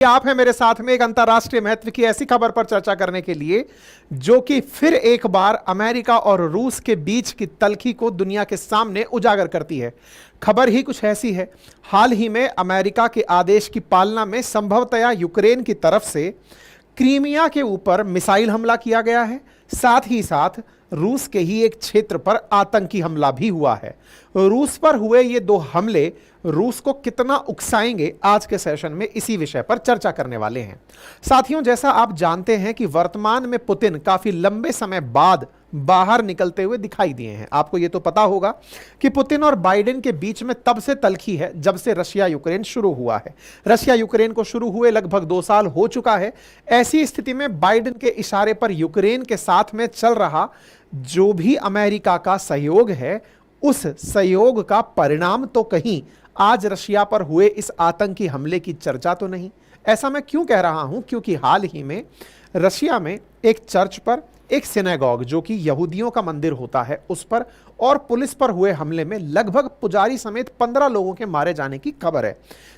आप हैं मेरे साथ में एक अंतर्राष्ट्रीय महत्व की ऐसी खबर पर चर्चा करने के लिए जो कि फिर एक बार अमेरिका और रूस के बीच की तल्खी को दुनिया के सामने उजागर करती है। खबर ही कुछ ऐसी है, हाल ही में अमेरिका के आदेश की पालना में संभवतया यूक्रेन की तरफ से क्रीमिया के ऊपर मिसाइल हमला किया गया है। साथ ही साथ रूस के ही एक क्षेत्र पर आतंकी हमला भी हुआ है। रूस पर हुए ये दो हमले रूस को कितना उकसाएंगे, आज के सेशन में इसी विषय पर चर्चा करने वाले हैं। साथियों, जैसा आप जानते हैं कि वर्तमान में पुतिन काफी लंबे समय बाद बाहर निकलते हुए दिखाई दिए हैं। आपको यह तो पता होगा कि पुतिन और बाइडेन के बीच में तब से तल्खी है जब से रशिया यूक्रेन शुरू हुआ है। रशिया यूक्रेन को शुरू हुए लगभग 2 साल हो चुका है। ऐसी स्थिति में बाइडेन के इशारे पर यूक्रेन के साथ में चल रहा जो भी अमेरिका का सहयोग है, उस सहयोग का परिणाम तो कहीं आज रशिया पर हुए इस आतंकी हमले की चर्चा तो नहीं। ऐसा मैं क्यों कह रहा हूं? क्योंकि हाल ही में रशिया में एक चर्च पर, एक सिनेगॉग जो कि यहूदियों का मंदिर होता है, उस पर और पुलिस पर हुए हमले में लगभग पुजारी समेत 15 लोगों के मारे जाने की खबर है।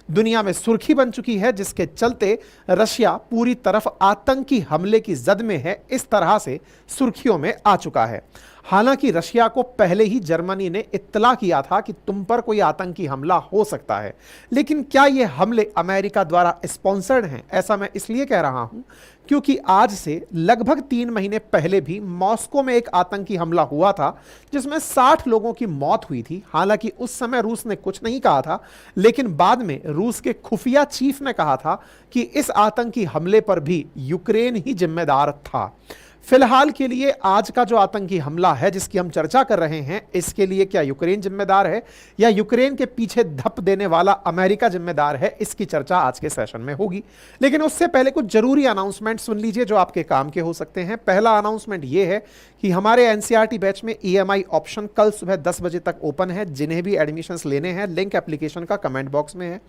दुनिया में सुर्खी बन चुकी है, जिसके चलते रशिया पूरी तरफ आतंकी हमले की जद में है, इस तरह से सुर्खियों में आ चुका है। हालांकि रशिया को पहले ही जर्मनी ने इत्तला किया था कि तुम पर कोई आतंकी हमला हो सकता है, लेकिन क्या ये हमले अमेरिका द्वारा स्पॉन्सर्ड हैं? ऐसा मैं इसलिए कह रहा हूं क्योंकि आज से लगभग 3 महीने पहले भी मॉस्को में एक आतंकी हमला हुआ था जिसमें 60 लोगों की मौत हुई थी। हालांकि उस समय रूस ने कुछ नहीं कहा था, लेकिन बाद में रूस के खुफिया चीफ ने कहा था कि इस आतंकी हमले पर भी यूक्रेन ही जिम्मेदार था। फिलहाल के लिए आज का जो आतंकी हमला है जिसकी हम चर्चा कर रहे हैं, इसके लिए क्या यूक्रेन जिम्मेदार है या यूक्रेन के पीछे धप देने वाला अमेरिका जिम्मेदार है, इसकी चर्चा आज के सेशन में होगी। लेकिन उससे पहले कुछ जरूरी अनाउंसमेंट सुन लीजिए जो आपके काम के हो सकते हैं। पहला अनाउंसमेंट यह है कि हमारे एनसीईआरटी बैच में ईएमआई ऑप्शन कल सुबह 10 बजे तक ओपन है। जिन्हें भी एडमिशंस लेने हैं, लिंक एप्लीकेशन का कमेंट बॉक्स में है।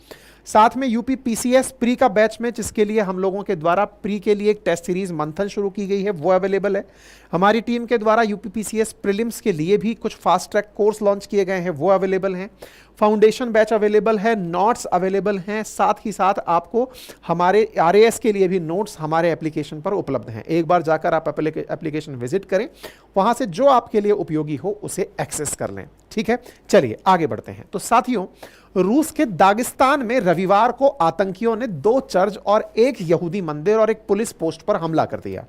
साथ में यूपी पीसीएस प्री का बैच में, जिसके लिए हम लोगों के द्वारा प्री के लिए एक टेस्ट सीरीज मंथन शुरू की गई है, वो अवेलेबल है। हमारी टीम के द्वारा यूपी पीसीएस प्रीलिम्स के लिए भी कुछ फास्ट ट्रैक कोर्स लॉन्च किए गए हैं, वो अवेलेबल हैं। फाउंडेशन बैच अवेलेबल है, नोट्स अवेलेबल हैं। साथ ही साथ आपको हमारे आरएएस के लिए भी नोट्स हमारे एप्लीकेशन पर उपलब्ध हैं। एक बार जाकर आप एप्लीकेशन विजिट करें, वहां से जो आपके लिए उपयोगी हो उसे एक्सेस कर लें। ठीक है, चलिए आगे बढ़ते हैं। तो साथियों, रूस के दागिस्तान में रविवार को आतंकियों ने 2 चर्च और एक यहूदी मंदिर और एक पुलिस पोस्ट पर हमला कर दिया।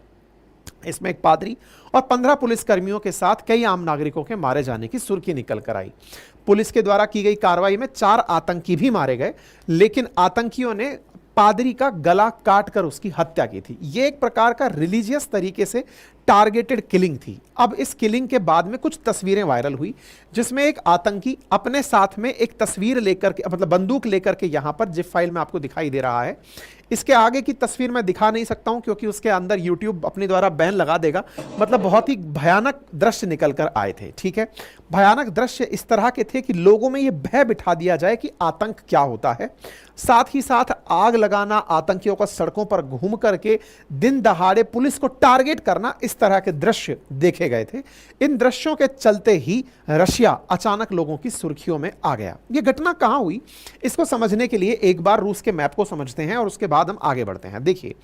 इसमें एक पादरी और 15 पुलिसकर्मियों के साथ कई आम नागरिकों के मारे जाने की सुर्खी निकल कर आई। पुलिस के द्वारा की गई कार्रवाई में 4 आतंकी भी मारे गए, लेकिन आतंकियों ने पादरी का गला काटकर उसकी हत्या की थी। यह एक प्रकार का रिलीजियस तरीके से टारगेटेड किलिंग थी। अब इस किलिंग के बाद में कुछ तस्वीरें वायरल हुई जिसमें एक आतंकी अपने साथ में एक तस्वीर लेकर के, मतलब बंदूक लेकर के, यहां पर जिप फाइल में आपको दिखाई दे रहा है। इसके आगे की तस्वीर मैं दिखा नहीं सकता हूं क्योंकि उसके अंदर यूट्यूब अपने द्वारा बैन लगा देगा। मतलब बहुत ही भयानक दृश्य निकल कर आए थे। ठीक है, भयानक दृश्य इस तरह के थे कि लोगों में यह भय बिठा दिया जाए कि आतंक क्या होता है। साथ ही साथ आग लगाना, आतंकियों को सड़कों पर घूम करके दिन दहाड़े पुलिस को टारगेट करना, इस तरह के दृश्य देखे गए थे। इन दृश्यों के चलते ही रशिया अचानक लोगों की सुर्खियों में आ गया। यह घटना कहां हुई, इसको समझने के लिए एक बार रूस के मैप को समझते हैं और उसके बाद हम आगे बढ़ते हैं। देखिए,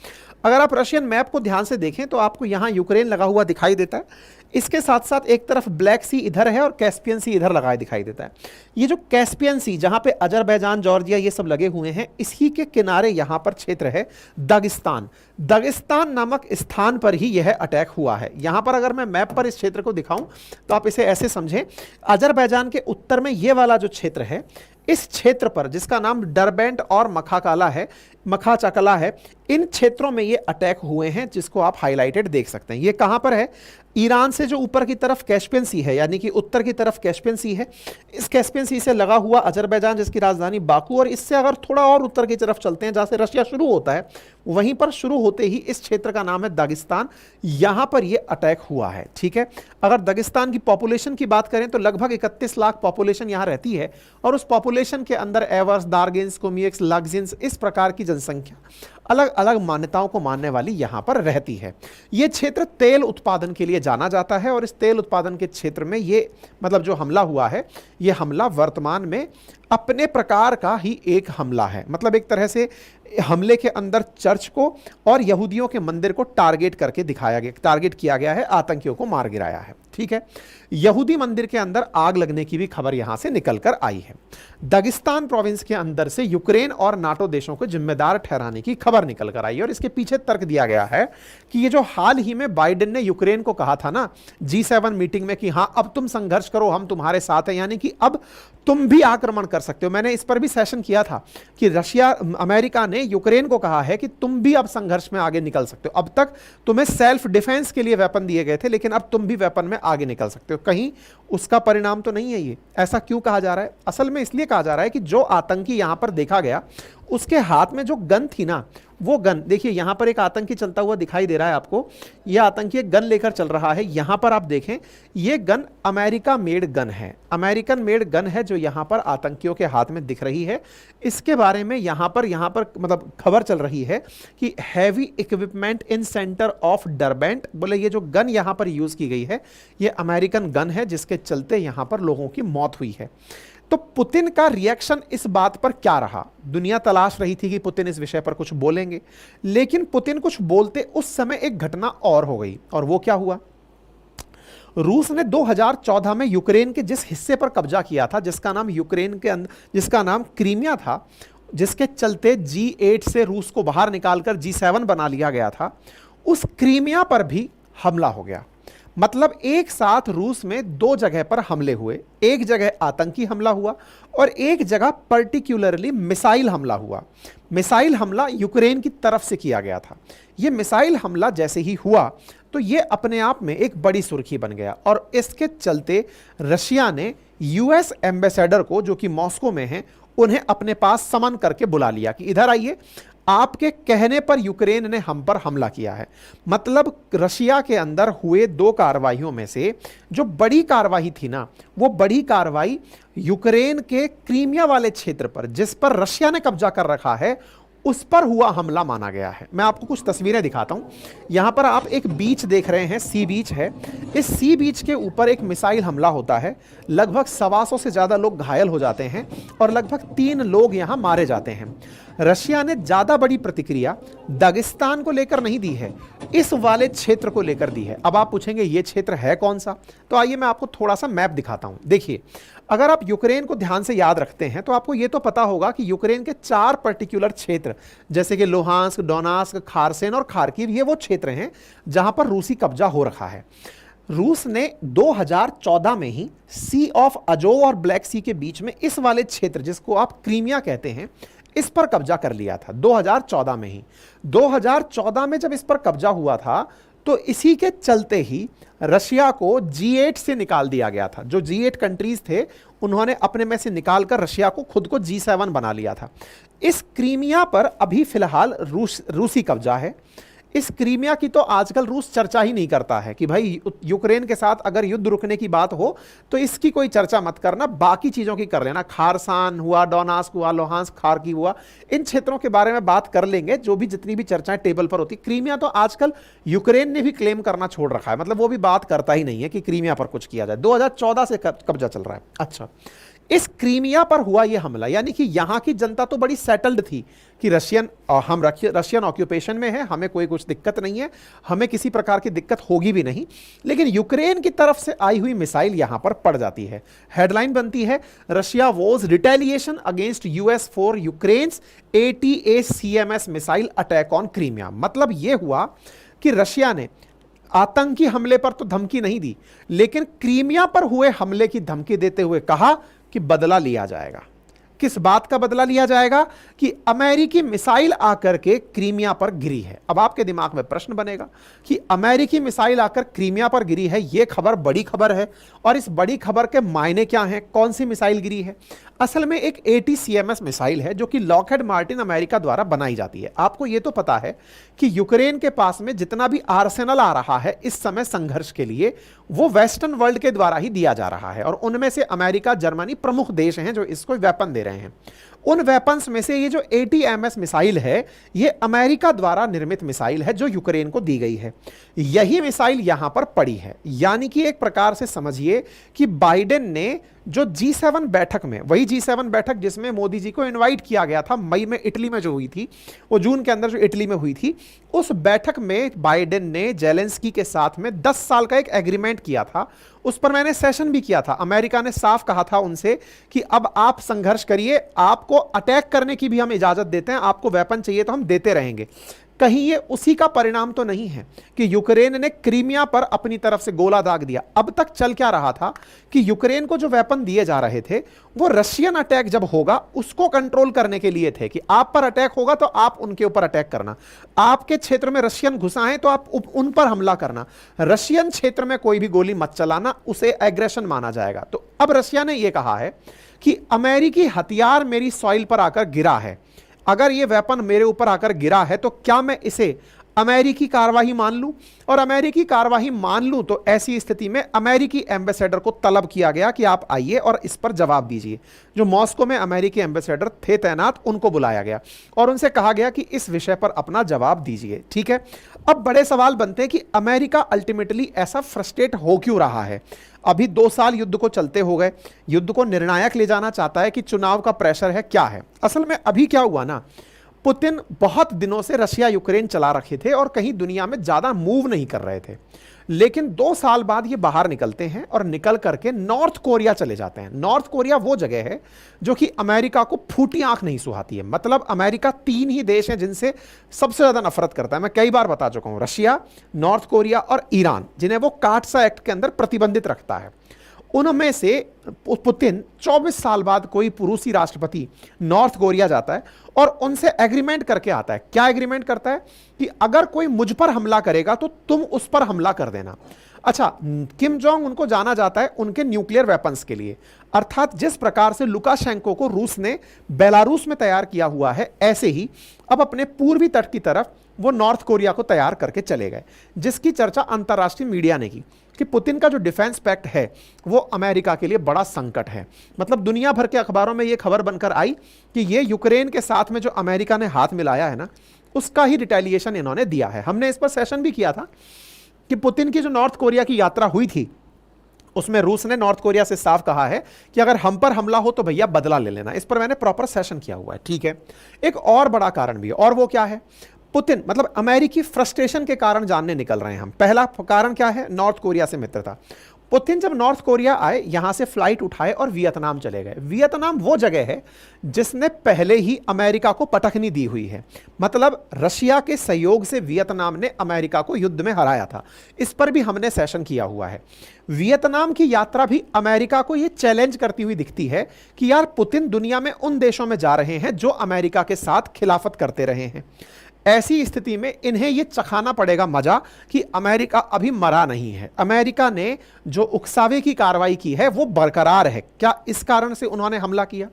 अगर आप रशियन मैप को ध्यान से देखें तो आपको यहां यूक्रेन लगा हुआ दिखाई देता है। इसके साथ साथ एक तरफ ब्लैक सी इधर है और कैस्पियन सी इधर लगा दिखाई देता है। ये जो कैस्पियन सी, जहां पे अजरबैजान, जॉर्जिया ये सब लगे हुए हैं, इसी के किनारे यहां पर क्षेत्र है दागिस्तान। दागिस्तान नामक स्थान पर ही यह अटैक हुआ है। यहां पर अगर मैं मैप पर इस क्षेत्र को दिखाऊं तो आप इसे ऐसे समझें, अजरबैजान के उत्तर में यह वाला जो क्षेत्र है, इस क्षेत्र पर, जिसका नाम डरबेंट और मखाचकला है, इन क्षेत्रों में ये अटैक हुए हैं, जिसको आप हाईलाइटेड देख सकते हैं। ये कहां पर है? ईरान से जो ऊपर की तरफ कैस्पियन सी है, यानी कि उत्तर की तरफ कैस्पियन सी है, इस कैस्पियन सी से लगा हुआ अजरबैजान जिसकी राजधानी बाकू, और इससे अगर थोड़ा और उत्तर की तरफ चलते हैं जहां से रशिया शुरू होता है, वहीं पर शुरू होते ही इस क्षेत्र का नाम है दागिस्तान। यहां पर यह अटैक हुआ है। ठीक है, अगर दागिस्तान की पॉपुलेशन की बात करें तो लगभग 31 लाख पॉपुलेशन यहां रहती है, और उस पॉपुलेशन के अंदर एवर्स, दार्गिन्स, कोमियक्स, लग्जिन्स, इस प्रकार की जनसंख्या अलग अलग मान्यताओं को मानने वाली यहां पर रहती है। यह क्षेत्र तेल उत्पादन के लिए जाना जाता है, और इस तेल उत्पादन के क्षेत्र में ये, मतलब जो हमला हुआ है, यह हमला वर्तमान में अपने प्रकार का ही एक हमला है। मतलब एक तरह से हमले के अंदर चर्च को और यहूदियों के मंदिर को टारगेट करके टारगेट किया गया है, आतंकियों को मार गिराया है। ठीक है, यहूदी मंदिर के अंदर आग लगने की भी खबर यहां से निकलकर आई है। दागिस्तान प्रोविंस के अंदर से यूक्रेन और नाटो देशों को जिम्मेदार ठहराने की खबर निकलकर आई है, और इसके पीछे तर्क दिया गया है कि ये जो हाल ही में बाइडेन ने यूक्रेन को कहा था ना G7 मीटिंग में कि हां अब तुम संघर्ष करो, हम तुम्हारे साथ हैं, यानी कि अब तुम भी आक्रमण कर सकते हो। मैंने इस पर भी सेशन किया था कि अमेरिका ने यूक्रेन को कहा है कि तुम भी अब संघर्ष में आगे निकल सकते हो। अब तक तुम्हें सेल्फ डिफेंस के लिए वेपन दिए गए थे, लेकिन अब तुम भी वेपन में आगे निकल सकते हो। कहीं उसका परिणाम तो नहीं है ये? ऐसा क्यों कहा जा रहा है? असल में इसलिए कहा जा रहा है कि जो आतंकी यहां पर देखा गया, उसके हाथ में जो गन थी ना, वो गन देखिए, यहां पर एक आतंकी चलता हुआ दिखाई दे रहा है आपको। यह आतंकी एक गन लेकर चल रहा है। यहां पर आप देखें, यह गन अमेरिका मेड गन है, अमेरिकन मेड गन है जो यहां पर आतंकियों के हाथ में दिख रही है। इसके बारे में यहां पर मतलब खबर चल रही है कि heavy equipment in centre of Derbent, बोले ये जो गन यहां पर यूज की गई है, ये अमेरिकन गन है, जिसके चलते यहां पर लोगों की मौत हुई है। तो पुतिन का रिएक्शन इस बात पर क्या रहा? दुनिया तलाश रही थी कि पुतिन इस विषय पर कुछ बोलेंगे, लेकिन पुतिन कुछ बोलते उस समय एक घटना और हो गई। और वो क्या हुआ? रूस ने 2014 में यूक्रेन के जिस हिस्से पर कब्जा किया था, जिसका नाम यूक्रेन के अंदर, जिसका नाम क्रीमिया था, जिसके चलते G8 से रूस को बाहर निकालकर G7 बना लिया गया था, उस क्रीमिया पर भी हमला हो गया। मतलब एक साथ रूस में दो जगह पर हमले हुए। एक जगह आतंकी हमला हुआ और एक जगह पर्टिकुलरली मिसाइल हमला हुआ। मिसाइल हमला यूक्रेन की तरफ से किया गया था। यह मिसाइल हमला जैसे ही हुआ तो यह अपने आप में एक बड़ी सुर्खी बन गया, और इसके चलते रशिया ने यूएस एम्बेसडर को, जो कि मॉस्को में है, उन्हें अपने पास समन करके बुला लिया कि इधर आइए, आपके कहने पर यूक्रेन ने हम पर हमला किया है। मतलब रशिया के अंदर हुए दो कार्रवाइयों में से जो बड़ी कार्रवाई थी ना, वो बड़ी कार्रवाई यूक्रेन के क्रीमिया वाले क्षेत्र पर, जिस पर रशिया ने कब्जा कर रखा है, उस पर हुआ हमला माना गया है। मैं आपको कुछ तस्वीरें दिखाता हूं। यहां पर आप एक बीच देख रहे हैं, सी बीच है। इस सी बीच के ऊपर एक मिसाइल हमला होता है, लगभग 125 से ज्यादा लोग घायल हो जाते हैं और लगभग 3 लोग यहां मारे जाते हैं। रशिया ने ज्यादा बड़ी प्रतिक्रिया दागिस्तान को लेकर नहीं दी है, इस वाले क्षेत्र को लेकर दी है। अब आप पूछेंगे ये क्षेत्र है कौन सा? तो आइए मैं आपको थोड़ा सा मैप दिखाता हूं। देखिए, अगर आप यूक्रेन को ध्यान से याद रखते हैं तो आपको ये तो पता होगा कि यूक्रेन के 4 पर्टिकुलर क्षेत्र, जैसे कि लुहांस्क, डोनास्क, खारसेन और खार्किव, ये वो क्षेत्र हैं जहां पर रूसी कब्जा हो रखा है। रूस ने 2014 में ही सी ऑफ अजोव और ब्लैक सी के बीच में इस वाले क्षेत्र, जिसको आप क्रीमिया कहते हैं, इस पर कब्जा कर लिया था 2014 में ही। 2014 में जब इस पर कब्जा हुआ था तो इसी के चलते ही रशिया को G8 से निकाल दिया गया था। जो G8 कंट्रीज थे, उन्होंने अपने में से निकालकर रशिया को खुद को G7 बना लिया था। इस क्रीमिया पर अभी फिलहाल रूसी कब्जा है। इस क्रीमिया की तो आजकल रूस चर्चा ही नहीं करता है कि भाई यूक्रेन के साथ अगर युद्ध रुकने की बात हो तो इसकी कोई चर्चा मत करना, बाकी चीजों की कर लेना। खारसान हुआ, डोनास्क हुआ, लोहांस्क, खार्किव हुआ, इन क्षेत्रों के बारे में बात कर लेंगे, जो भी जितनी भी चर्चाएं टेबल पर होती। क्रीमिया तो आजकल यूक्रेन ने भी क्लेम करना छोड़ रखा है, मतलब वो भी बात करता ही नहीं है कि क्रीमिया पर कुछ किया जाए। 2014 से कब्जा चल रहा है। अच्छा, इस क्रीमिया पर हुआ यह हमला, यानी कि यहां की जनता तो बड़ी सेटल्ड थी कि हम रशियन ऑक्यूपेशन में है, हमें कोई कुछ दिक्कत नहीं है, हमें किसी प्रकार की दिक्कत होगी भी नहीं। लेकिन यूक्रेन की तरफ से आई हुई मिसाइल यहां पर पड़ जाती है। हेडलाइन बनती है, Russia was retaliation against US for Ukraine's ATACMS missile attack on Crimea. मतलब यह हुआ कि रशिया ने आतंकी हमले पर तो धमकी नहीं दी, लेकिन क्रीमिया पर हुए हमले की धमकी देते हुए कहा कि बदला लिया जाएगा। किस बात का बदला लिया जाएगा? कि अमेरिकी मिसाइल आकर के क्रीमिया पर गिरी है। अब आपके दिमाग में प्रश्न बनेगा कि अमेरिकी मिसाइल आकर क्रीमिया पर गिरी है, यह खबर बड़ी खबर है, और इस बड़ी खबर के मायने क्या हैं? कौन सी मिसाइल गिरी है? असल में एक ATCMS मिसाइल है जो कि लॉकहेड मार्टिन अमेरिका द्वारा बनाई जाती है। आपको यह तो पता है कि यूक्रेन के पास में जितना भी आर्सेनल आ रहा है इस समय संघर्ष के लिए, वो वेस्टर्न वर्ल्ड के द्वारा ही दिया जा रहा है, और उनमें से अमेरिका, जर्मनी प्रमुख देश हैं जो इसको वेपन दे रहे हैं। उन वेपन्स में से ये जो ATMS मिसाइल है, ये अमेरिका द्वारा निर्मित मिसाइल है जो यूक्रेन को दी गई है। यही मिसाइल यहां पर पड़ी है। यानी कि एक प्रकार से समझिए कि बाइडेन ने जो G7 बैठक में, वही G7 बैठक जिसमें मोदी जी को इनवाइट किया गया था मई में इटली में जो हुई थी, वो जून के अंदर जो इटली में हुई थी, उस बैठक में बाइडेन ने जेलेंस्की के साथ में 10 साल का एक एग्रीमेंट किया था। उस पर मैंने सेशन भी किया था। अमेरिका ने साफ कहा था उनसे कि अब आप संघर्ष करिए, आपको अटैक करने की भी हम इजाजत देते हैं, आपको वेपन चाहिए तो हम देते रहेंगे। कहीं ये उसी का परिणाम तो नहीं है कि यूक्रेन ने क्रीमिया पर अपनी तरफ से गोला दाग दिया। अब तक चल क्या रहा था कि यूक्रेन को जो वेपन दिए जा रहे थे वो रशियन अटैक जब होगा उसको कंट्रोल करने के लिए थे, कि आप पर अटैक होगा तो आप उनके ऊपर अटैक करना, आपके क्षेत्र में रशियन घुसा है तो आप उन पर हमला करना, रशियन क्षेत्र में कोई भी गोली मत चलाना, उसे एग्रेशन माना जाएगा। तो अब रशिया ने यह कहा है कि अमेरिकी हथियार मेरी सॉइल पर आकर गिरा है, अगर ये वेपन मेरे ऊपर आकर गिरा है तो क्या मैं इसे अमेरिकी कार्रवाई मान लूं? और अमेरिकी कार्रवाई मान लूं तो ऐसी स्थिति में अमेरिकी एम्बेसडर को तलब किया गया कि आप आइए और इस पर जवाब दीजिए। जो मॉस्को में अमेरिकी एम्बेसडर थे तैनात, उनको बुलाया गया और उनसे कहा गया कि इस विषय पर अपना जवाब दीजिए। ठीक है, अब बड़े सवाल बनते हैं कि अमेरिका अल्टीमेटली ऐसा फ्रस्ट्रेट हो क्यों रहा है? अभी 2 साल युद्ध को चलते हो गए, युद्ध को निर्णायक ले जाना चाहता है कि चुनाव का प्रेशर है, क्या है? असल में अभी क्या हुआ ना, पुतिन बहुत दिनों से रशिया यूक्रेन चला रखे थे और कहीं दुनिया में ज्यादा मूव नहीं कर रहे थे, लेकिन 2 साल बाद ये बाहर निकलते हैं और निकल करके नॉर्थ कोरिया चले जाते हैं। नॉर्थ कोरिया वो जगह है जो कि अमेरिका को फूटी आंख नहीं सुहाती है। मतलब अमेरिका 3 ही देश हैं जिनसे सबसे ज्यादा नफरत करता है। मैं कई बार बता चुका हूं, रशिया, नॉर्थ कोरिया और ईरान, जिन्हें वो काटसा एक्ट के अंदर प्रतिबंधित रखता है। उनमें से पुतिन 24 साल बाद कोई रूसी राष्ट्रपति नॉर्थ कोरिया जाता है और उनसे एग्रीमेंट करके आता है। क्या एग्रीमेंट करता है? कि अगर कोई मुझ पर हमला करेगा तो तुम उस पर हमला कर देना। अच्छा, किम जोंग उनको जाना जाता है उनके न्यूक्लियर वेपन्स के लिए, अर्थात जिस प्रकार से लुकाशेंको को रूस ने बेलारूस में तैयार किया हुआ है, ऐसे ही अब अपने पूर्वी तट की तरफ वो नॉर्थ कोरिया को तैयार करके चले गए, जिसकी चर्चा अंतर्राष्ट्रीय मीडिया ने की कि पुतिन का जो डिफेंस पैक्ट है वो अमेरिका के लिए बड़ा संकट है। मतलब दुनिया भर के अखबारों में ये खबर बनकर आई कि ये यूक्रेन के साथ में जो अमेरिका ने हाथ मिलाया है ना, उसका ही रिटेलिएशन इन्होंने दिया है। हमने इस पर सेशन भी किया था कि पुतिन की जो नॉर्थ कोरिया की यात्रा हुई थी उसमें रूस ने नॉर्थ कोरिया से साफ कहा है कि अगर हम पर हमला हो तो भैया बदला ले लेना। इस पर मैंने प्रॉपर सेशन किया हुआ है। ठीक है, एक और बड़ा कारण भी है, और वो क्या है? पुतिन मतलब अमेरिकी फ्रस्ट्रेशन के कारण जानने निकल रहे हैं हम। पहला कारण क्या है? नॉर्थ कोरिया से मित्रता। पुतिन जब नॉर्थ कोरिया आए, यहां से फ्लाइट उठाए और वियतनाम चले गए। वियतनाम वो जगह है जिसने पहले ही अमेरिका को पटखनी दी हुई है। मतलब रशिया के सहयोग से वियतनाम ने अमेरिका को युद्ध में हराया था। इस पर भी हमने सेशन किया हुआ है। वियतनाम की यात्रा भी अमेरिका को यह चैलेंज करती हुई दिखती है कि यार पुतिन दुनिया में उन देशों में जा रहे हैं जो अमेरिका के साथ खिलाफत करते रहे हैं। ऐसी स्थिति में इन्हें यह चखाना पड़ेगा मजा कि अमेरिका अभी मरा नहीं है। अमेरिका ने जो उकसावे की कार्रवाई की है वो बरकरार है। क्या इस कारण से उन्होंने हमला किया?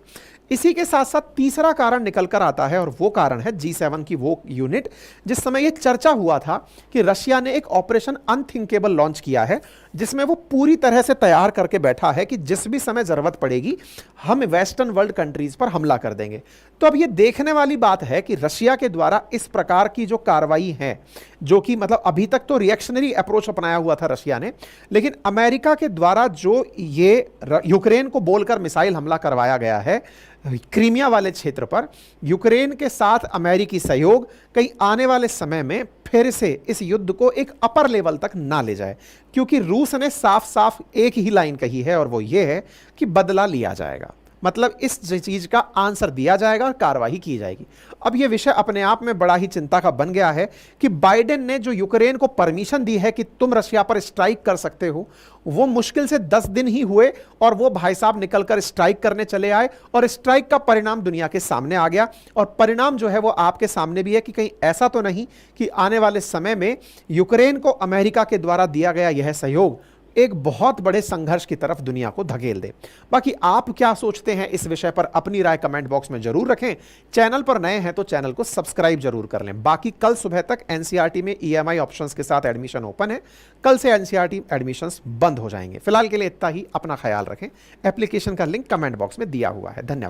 इसी के साथ साथ तीसरा कारण निकल कर आता है और वो कारण है G7 की वो यूनिट जिस समय यह चर्चा हुआ था कि रशिया ने एक ऑपरेशन अनथिंकेबल लॉन्च किया है, जिसमें वो पूरी तरह से तैयार करके बैठा है कि जिस भी समय जरूरत पड़ेगी हम वेस्टर्न वर्ल्ड कंट्रीज पर हमला कर देंगे। तो अब ये देखने वाली बात है कि रशिया के द्वारा इस प्रकार की जो कार्रवाई है, जो कि मतलब अभी तक तो रिएक्शनरी अप्रोच अपनाया हुआ था रशिया ने, लेकिन अमेरिका के द्वारा जो ये यूक्रेन को बोलकर मिसाइल हमला करवाया गया है क्रीमिया वाले क्षेत्र पर, यूक्रेन के साथ अमेरिकी सहयोग कहीं आने वाले समय में फिर से इस युद्ध को एक अपर लेवल तक ना ले जाए, क्योंकि रूस ने साफ साफ एक ही लाइन कही है और वो ये है कि बदला लिया जाएगा। मतलब इस चीज का आंसर दिया जाएगा और कार्रवाई की जाएगी। अब यह विषय अपने आप में बड़ा ही चिंता का बन गया है कि बाइडेन ने जो यूक्रेन को परमिशन दी है कि तुम रशिया पर स्ट्राइक कर सकते हो, वो मुश्किल से 10 दिन ही हुए और वो भाई साहब निकलकर स्ट्राइक करने चले आए और स्ट्राइक का परिणाम दुनिया के सामने आ गया। और परिणाम जो है वो आपके सामने भी है कि कहीं ऐसा तो नहीं कि आने वाले समय में यूक्रेन को अमेरिका के द्वारा दिया गया यह सहयोग एक बहुत बड़े संघर्ष की तरफ दुनिया को धकेल दे। बाकी आप क्या सोचते हैं इस विषय पर? अपनी राय कमेंट बॉक्स में जरूर रखें। चैनल पर नए हैं तो चैनल को सब्सक्राइब जरूर कर लें। बाकी कल सुबह तक एनसीईआरटी में EMI ऑप्शंस के साथ एडमिशन ओपन है। कल से एनसीईआरटी एडमिशंस बंद हो जाएंगे। फिलहाल के लिए इतना ही। अपना ख्याल रखें। एप्लीकेशन का लिंक कमेंट बॉक्स में दिया हुआ है। धन्यवाद।